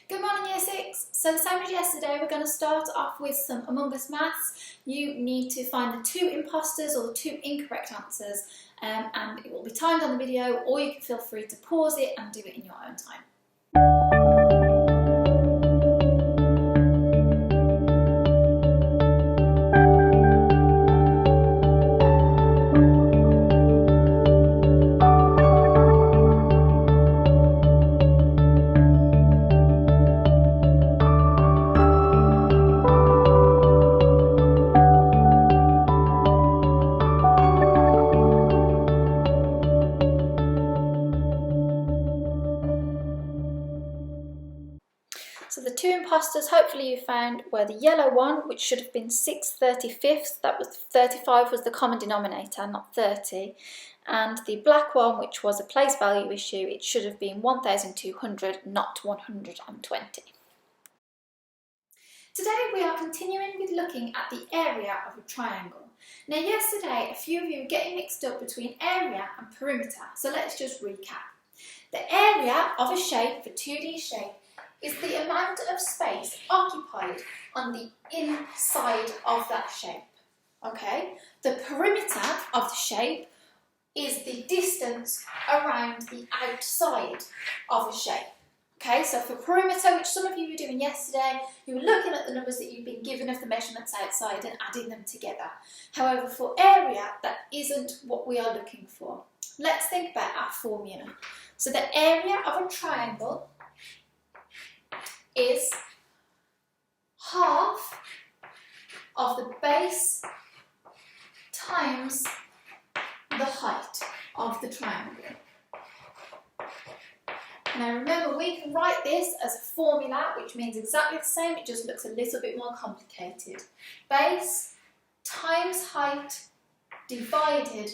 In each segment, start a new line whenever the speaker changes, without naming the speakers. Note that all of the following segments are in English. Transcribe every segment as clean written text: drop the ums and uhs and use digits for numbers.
Good morning Year 6. So the same as yesterday, we're going to start off with some Among Us maths. You need to find the two imposters or the two incorrect answers, and it will be timed on the video, or you can feel free to pause it and do it in your own time. So the two imposters hopefully you found were the yellow one, which should have been 6/35, that was 35 was the common denominator, not 30, and the black one, which was a place value issue, it should have been 1200, not 120. Today we are continuing with looking at the area of a triangle. Now yesterday a few of you were getting mixed up between area and perimeter, so let's just recap. The area of a shape, a 2D shape, is the amount of space occupied on the inside of that shape. Okay? The perimeter of the shape is the distance around the outside of a shape. Okay, so for perimeter, which some of you were doing yesterday, you were looking at the numbers that you've been given of the measurements outside and adding them together. However, for area, that isn't what we are looking for. Let's think about our formula. So the area of a triangle is half of the base times the height of the triangle. Now remember, we can write this as a formula, which means exactly the same, it just looks a little bit more complicated. Base times height divided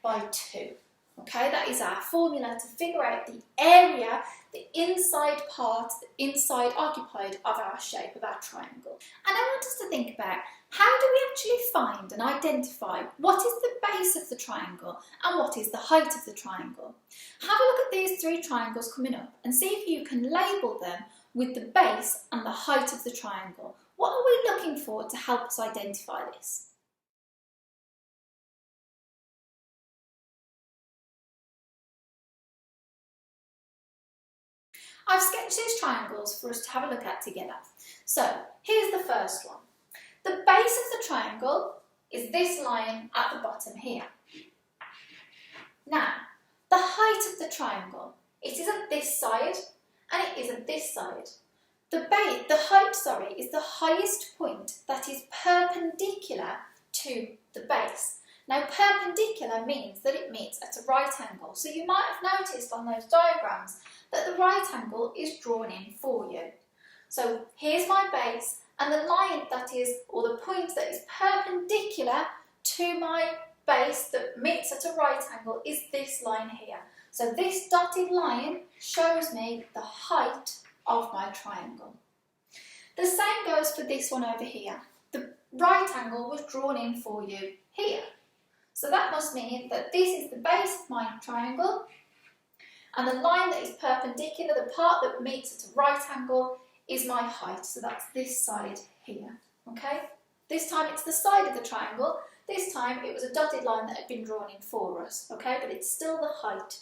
by 2. Okay, that is our formula to figure out the area, the inside part, the inside occupied of our shape, of our triangle. And I want us to think about, how do we actually find and identify what is the base of the triangle and what is the height of the triangle? Have a look at these three triangles coming up and see if you can label them with the base and the height of the triangle. What are we looking for to help us identify this? I've sketched these triangles for us to have a look at together. So here's the first one. The base of the triangle is this line at the bottom here. Now, the height of the triangle, it is at this side and it is at this side. The height is the highest point that is perpendicular to the base. Now, perpendicular means that it meets at a right angle. So you might have noticed on those diagrams that the right angle is drawn in for you. So here's my base, and the line that is, or the point that is perpendicular to my base that meets at a right angle is this line here. So this dotted line shows me the height of my triangle. The same goes for this one over here. The right angle was drawn in for you here. So that must mean that this is the base of my triangle, and the line that is perpendicular, the part that meets at a right angle, is my height. So that's this side here, okay? This time it's the side of the triangle. This time it was a dotted line that had been drawn in for us, okay? But it's still the height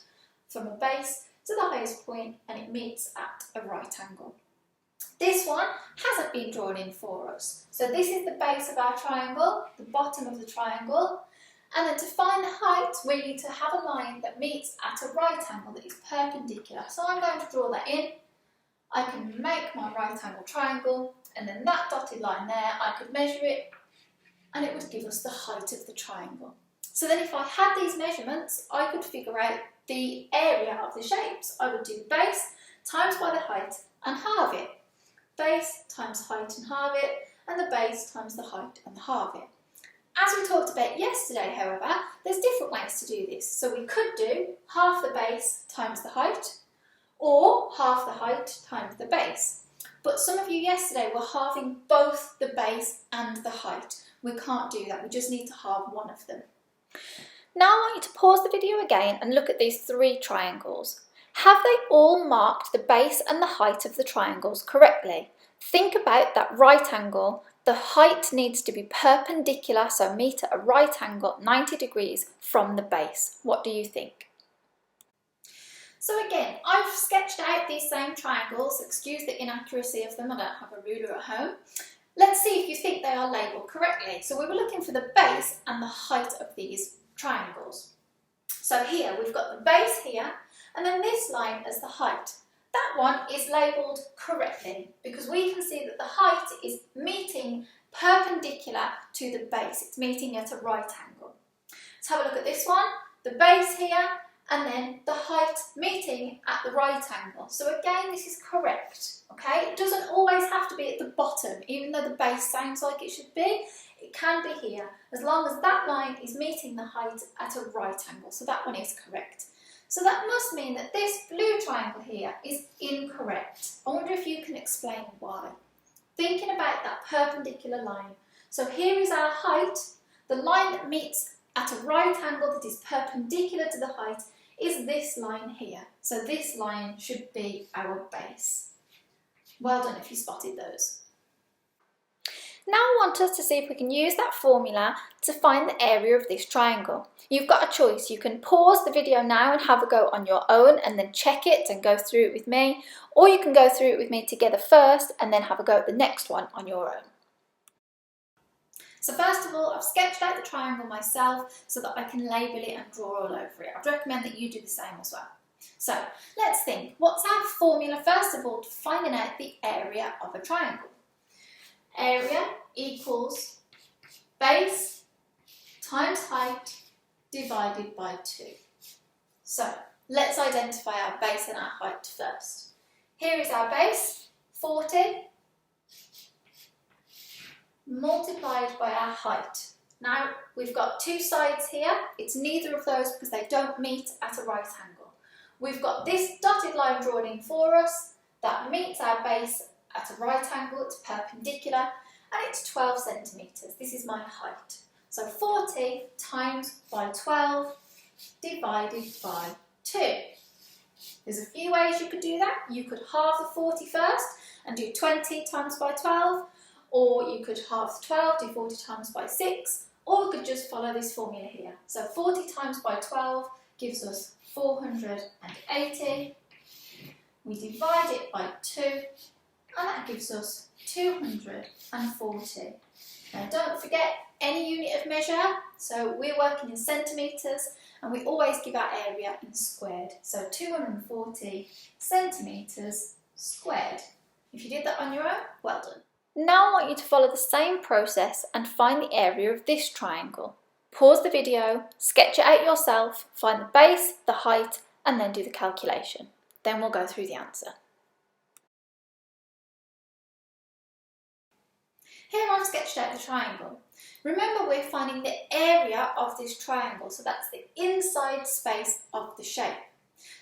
from a base to the highest point, and it meets at a right angle. This one hasn't been drawn in for us. So this is the base of our triangle, the bottom of the triangle. And then to find the height, we need to have a line that meets at a right angle that is perpendicular. So I'm going to draw that in. I can make my right angle triangle, and then that dotted line there, I could measure it, and it would give us the height of the triangle. So then if I had these measurements, I could figure out the area of the shapes. I would do the base times by the height and halve it. Base times height and halve it, and the base times the height and halve it. As we talked about yesterday, however, there's different ways to do this. So we could do half the base times the height, or half the height times the base. But some of you yesterday were halving both the base and the height. We can't do that, we just need to halve one of them. Now I want you to pause the video again and look at these three triangles. Have they all marked the base and the height of the triangles correctly? Think about that right angle. The height needs to be perpendicular, so meet at a right angle 90 degrees from the base. What do you think? So again, I've sketched out these same triangles. Excuse the inaccuracy of them, I don't have a ruler at home. Let's see if you think they are labelled correctly. So we were looking for the base and the height of these triangles. So here we've got the base here, and then this line as the height. That one is labelled correctly because we can see that the height is meeting perpendicular to the base. It's meeting at a right angle. Let's have a look at this one. The base here, and then the height meeting at the right angle. So again, this is correct, okay? It doesn't always have to be at the bottom, even though the base sounds like it should be. It can be here, as long as that line is meeting the height at a right angle. So that one is correct. So that must mean that this blue triangle here is incorrect. I wonder if you can explain why. Thinking about that perpendicular line. So here is our height. The line that meets at a right angle that is perpendicular to the height is this line here. So this line should be our base. Well done if you spotted those. Now I want us to see if we can use that formula to find the area of this triangle. You've got a choice. You can pause the video now and have a go on your own and then check it and go through it with me, or you can go through it with me together first and then have a go at the next one on your own. So first of all, I've sketched out the triangle myself so that I can label it and draw all over it. I'd recommend that you do the same as well. So let's think, what's our formula first of all to finding out the area of a triangle? Area equals base times height divided by 2. So let's identify our base and our height first. Here is our base, 40, multiplied by our height. Now we've got two sides here. It's neither of those because they don't meet at a right angle. We've got this dotted line drawn in for us that meets our base at a right angle. It's perpendicular and it's 12 centimetres. This is my height. So 40 times by 12 divided by 2. There's a few ways you could do that. You could halve the 40 first and do 20 times by 12, or you could halve the 12, do 40 times by 6, or we could just follow this formula here. So 40 times by 12 gives us 480. We divide it by 2, and that gives us 240. Now don't forget any unit of measure, so we're working in centimetres and we always give our area in squared. So 240 centimetres squared. If you did that on your own, well done. Now I want you to follow the same process and find the area of this triangle. Pause the video, sketch it out yourself, find the base, the height, and then do the calculation. Then we'll go through the answer. Here I've sketched out the triangle. Remember, we're finding the area of this triangle, so that's the inside space of the shape.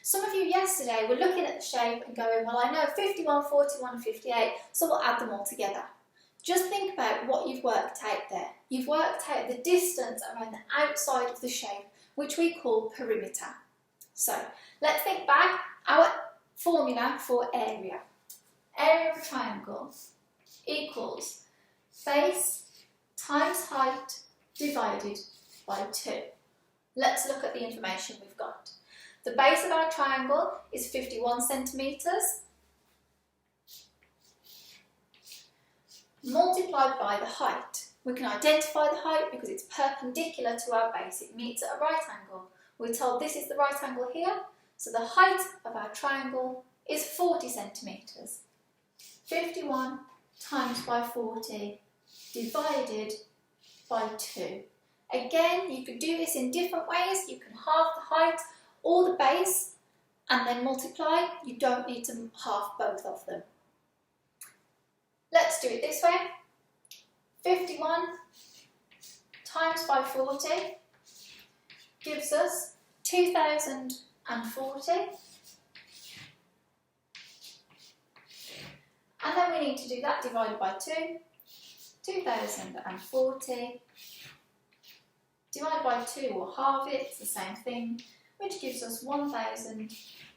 Some of you yesterday were looking at the shape and going, well, I know 51, 41 and 58, so we'll add them all together. Just think about what you've worked out there. You've worked out the distance around the outside of the shape, which we call perimeter. So let's think back. Our formula for area. Area of a triangle equals base times height divided by 2. Let's look at the information we've got. The base of our triangle is 51 centimetres multiplied by the height. We can identify the height because it's perpendicular to our base. It meets at a right angle. We're told this is the right angle here, so the height of our triangle is 40 centimetres. 51 times by 40 divided by 2. Again, you could do this in different ways. You can halve the height or the base and then multiply. You don't need to halve both of them. Let's do it this way. 51 times by 40 gives us 2040. And then we need to do that divided by 2. 2040 divided by 2 or halve it, it's the same thing, which gives us 1040.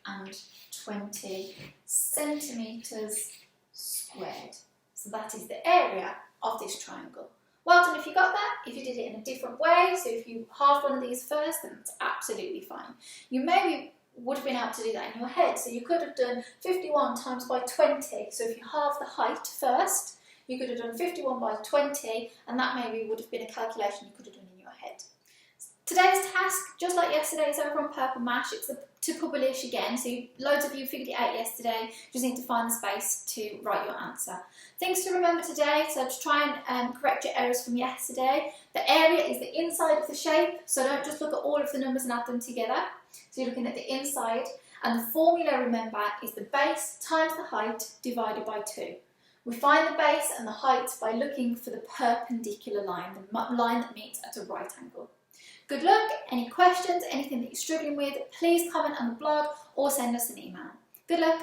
120 centimetres squared. So that is the area of this triangle. Well done if you got that. If you did it in a different way, so if you halved one of these first, then that's absolutely fine. You maybe would have been able to do that in your head. So you could have done 51 times by 20. So if you halve the height first, you could have done 51 by 20, and that maybe would have been a calculation you could have done in your head. Today's task, just like yesterday, is over on Purple Mash. It's to publish again, so loads of you figured it out yesterday. Just need to find the space to write your answer. Things to remember today, so to try and correct your errors from yesterday. The area is the inside of the shape, so don't just look at all of the numbers and add them together. So you're looking at the inside, and the formula, remember, is the base times the height divided by 2. We find the base and the height by looking for the perpendicular line, the line that meets at a right angle. Good luck. Any questions, anything that you're struggling with, please comment on the blog or send us an email. Good luck.